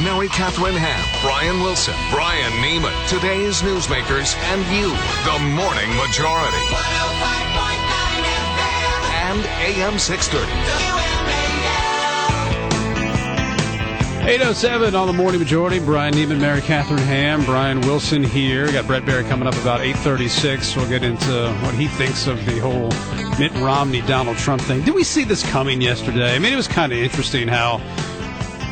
Mary Catherine Ham, Brian Wilson, Brian Neiman, today's newsmakers, and you, the Morning Majority. 105.9 FM. And AM 630. WMAL. 8:07 on the Morning Majority. Brian Neiman, Mary Catherine Ham, Brian Wilson here. Got Brett Barry coming up about 8:36. We'll get into what he thinks of the whole Mitt Romney, Donald Trump thing. Did we see this coming yesterday? I mean, it was kind of interesting how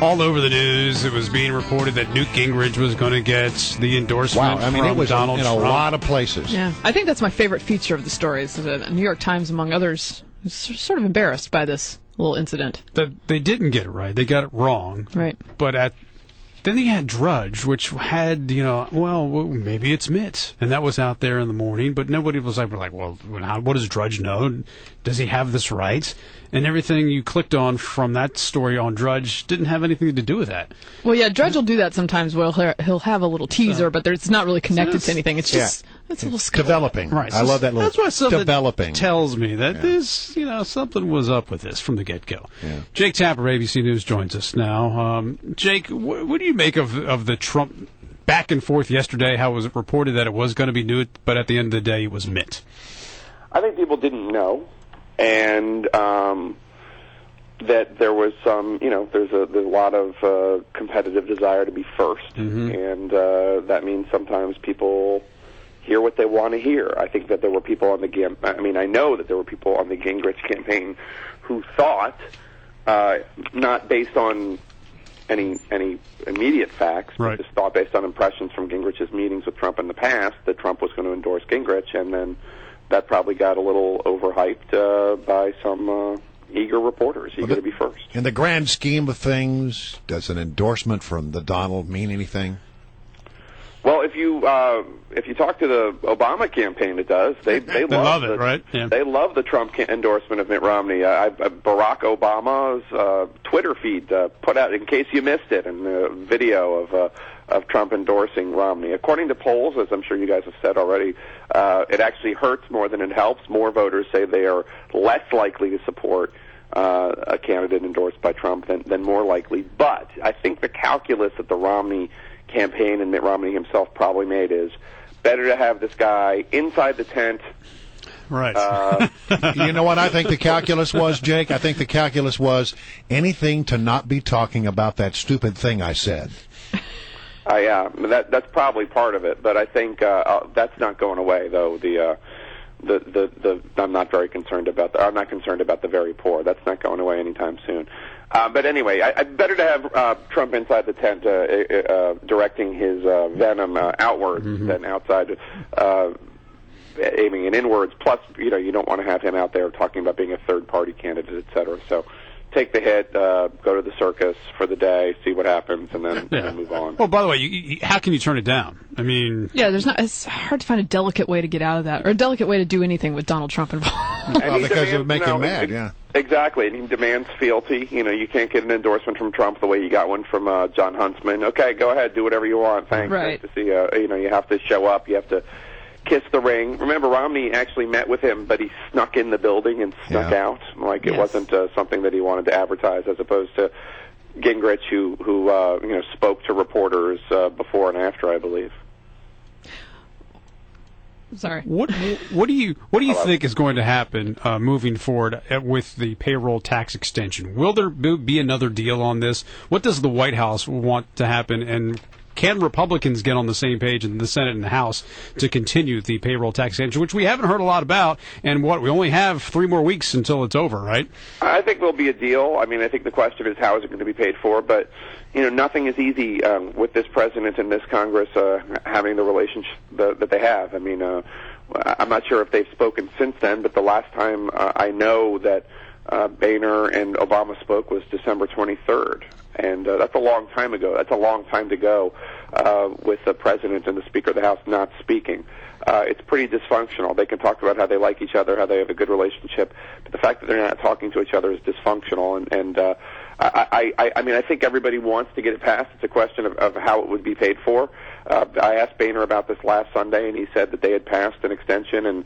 all over the news it was being reported that Newt Gingrich was going to get the endorsement from it was Donald in Trump. a lot of places. Yeah, I think that's my favorite feature of the story. Is that the New York Times, among others, is sort of embarrassed by this little incident. They didn't get it right. They got it wrong. Right. But then they had Drudge, which had, well, maybe it's Mitt. And that was out there in the morning, but nobody was like, well, what does Drudge know? Does he have this right? And everything you clicked on from that story on Drudge didn't have anything to do with that. Well, yeah, Drudge will do that sometimes. Well, he'll have a little teaser, but it's not really connected to anything. It's just it's a little developing. Right. I love that little that's why something developing. Tells me that this, something was up with this from the get-go. Yeah. Jake Tapper, ABC News, joins us now. Jake, what do you make of the Trump back and forth yesterday? How was it reported that it was going to be Newt, but at the end of the day it was Mitt? I think people didn't know, and that there was some, there's a lot of competitive desire to be first, and that means sometimes people hear what they want to hear. I think that there were people on I know that there were people on the Gingrich campaign who thought, not based on any immediate facts, right, but just thought based on impressions from Gingrich's meetings with Trump in the past that Trump was going to endorse Gingrich, and then that probably got a little overhyped by some eager reporters, eager to be first. In the grand scheme of things, does an endorsement from the Donald mean anything? Well, if you talk to the Obama campaign, it does. They love it, right? Yeah. They love the Trump endorsement of Mitt Romney. Barack Obama's Twitter feed put out, in case you missed it, a video of Trump endorsing Romney. According to polls, as I'm sure you guys have said already, it actually hurts more than it helps. More voters say they are less likely to support a candidate endorsed by Trump than more likely. But I think the calculus that the Romney campaign and Mitt Romney himself probably made is better to have this guy inside the tent. Right. You know what I think the calculus was, Jake? I think the calculus was anything to not be talking about that stupid thing I said. Yeah, that's probably part of it, but I think that's not going away, though. I'm not very concerned about I'm not concerned about the very poor. That's not going away anytime soon. But anyway, better to have Trump inside the tent directing his venom outwards than outside aiming it inwards. Plus, you don't want to have him out there talking about being a third-party candidate, et cetera. So take the hit, go to the circus for the day, see what happens, and then move on. Well, by the way, how can you turn it down? I mean, it's hard to find a delicate way to get out of that, or a delicate way to do anything with Donald Trump involved. Because it would make him mad, yeah. Exactly, and he demands fealty. You can't get an endorsement from Trump the way you got one from John Huntsman. Okay, go ahead, do whatever you want. Thanks. Right. Nice to see you. You have to show up. You have to kiss the ring. Remember, Romney actually met with him, but he snuck in the building and snuck out. It wasn't something that he wanted to advertise, as opposed to Gingrich, who spoke to reporters before and after, I believe. Sorry. What do you think is going to happen moving forward with the payroll tax extension? Will there be another deal on this? What does the White House want to happen, and can Republicans get on the same page in the Senate and the House to continue the payroll tax extension, which we haven't heard a lot about? And we only have 3 more weeks until it's over, right? I think there'll be a deal. I mean, I think the question is how is it going to be paid for, but nothing is easy with this president and this Congress having the relationship that they have. I mean, I'm not sure if they've spoken since then, but the last time I know that Boehner and Obama spoke was December 23rd. And that's a long time ago. That's a long time to go with the president and the Speaker of the House not speaking. It's pretty dysfunctional. They can talk about how they like each other, how they have a good relationship, but the fact that they're not talking to each other is dysfunctional. And I think everybody wants to get it passed. It's a question of how it would be paid for. I asked Boehner about this last Sunday, and he said that they had passed an extension, and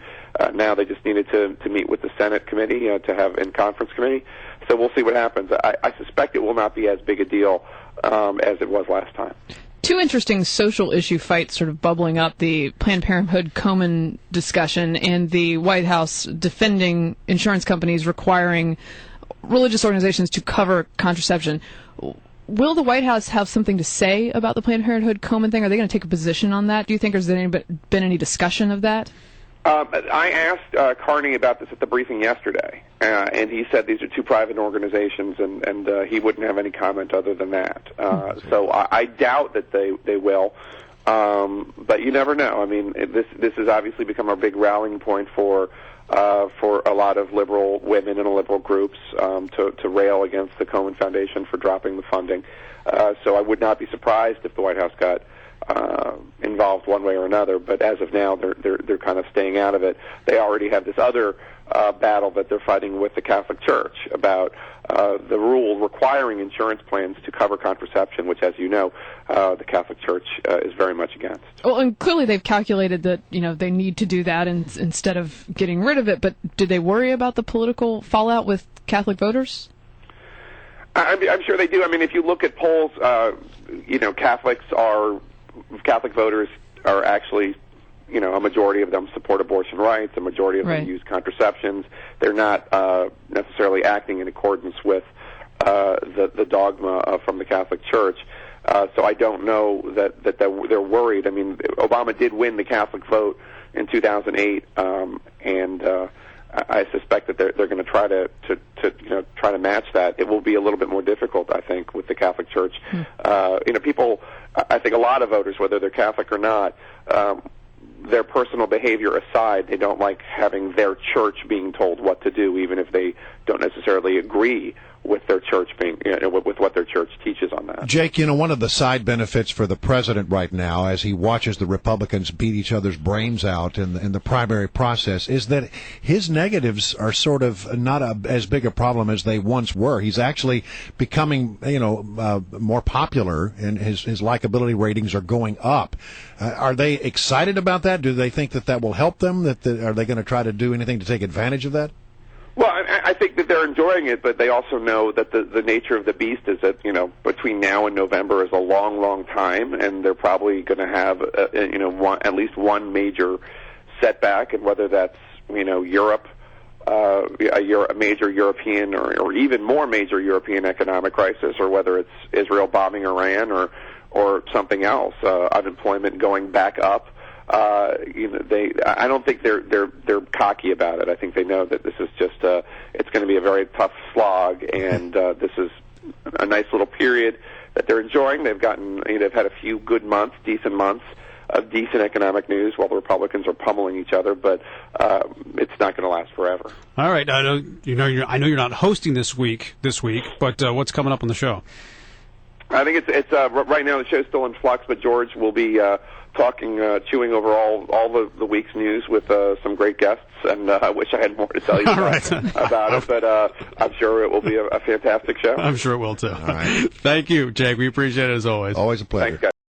now they just needed to meet with the Senate committee to have in conference committee. So we'll see what happens. I suspect it will not be as big a deal as it was last time. Two interesting social issue fights sort of bubbling up, the Planned Parenthood-Komen discussion and the White House defending insurance companies requiring religious organizations to cover contraception. Will the White House have something to say about the Planned Parenthood-Komen thing? Are they going to take a position on that, do you think, or has there been any discussion of that? I asked Carney about this at the briefing yesterday, and he said these are two private organizations, and he wouldn't have any comment other than that. So I doubt that they will, but you never know. I mean, this has obviously become a big rallying point for a lot of liberal women and liberal groups to rail against the Komen Foundation for dropping the funding. So I would not be surprised if the White House got involved one way or another, but as of now, they're kind of staying out of it. They already have this other battle that they're fighting with the Catholic Church about the rule requiring insurance plans to cover contraception, which, as you know, the Catholic Church is very much against. Well, and clearly they've calculated that they need to do that instead of getting rid of it. But do they worry about the political fallout with Catholic voters? I'm sure they do. I mean, if you look at polls, Catholic voters are actually, a majority of them support abortion rights. A majority of them use contraceptions. They're not necessarily acting in accordance with the dogma from the Catholic Church. So I don't know that they're worried. I mean, Obama did win the Catholic vote in 2008, and I suspect that they're going to try to match that. It will be a little bit more difficult, I think, with the Catholic Church. People. I think a lot of voters, whether they're Catholic or not, their personal behavior aside, they don't like having their church being told what to do, even if they don't necessarily agree with their church with what their church teaches on that. Jake, one of the side benefits for the president right now, as he watches the Republicans beat each other's brains out in the primary process, is that his negatives are sort of not as big a problem as they once were. He's actually becoming, more popular, and his likability ratings are going up. Are they excited about that? Do they think that will help them? Are they going to try to do anything to take advantage of that? Well, I think that they're enjoying it, but they also know that the nature of the beast is that, between now and November is a long, long time, and they're probably going to have, at least one major setback, and whether that's, Europe, a major European or even more major European economic crisis, or whether it's Israel bombing Iran or something else, unemployment going back up. I don't think they're cocky about it. I think they know that this is just it's going to be a very tough slog, and this is a nice little period that they're enjoying. They've had a few good months, decent months of decent economic news while the Republicans are pummeling each other, but it's not going to last forever. All right, I know you're not hosting this week, but what's coming up on the show? I think it's right now the show's still in flux, but George will be chewing over all the week's news with some great guests, and I wish I had more to tell you about it, but I'm sure it will be a fantastic show. I'm sure it will, too. All right. Thank you, Jake. We appreciate it as always. Always a pleasure. Thanks, guys.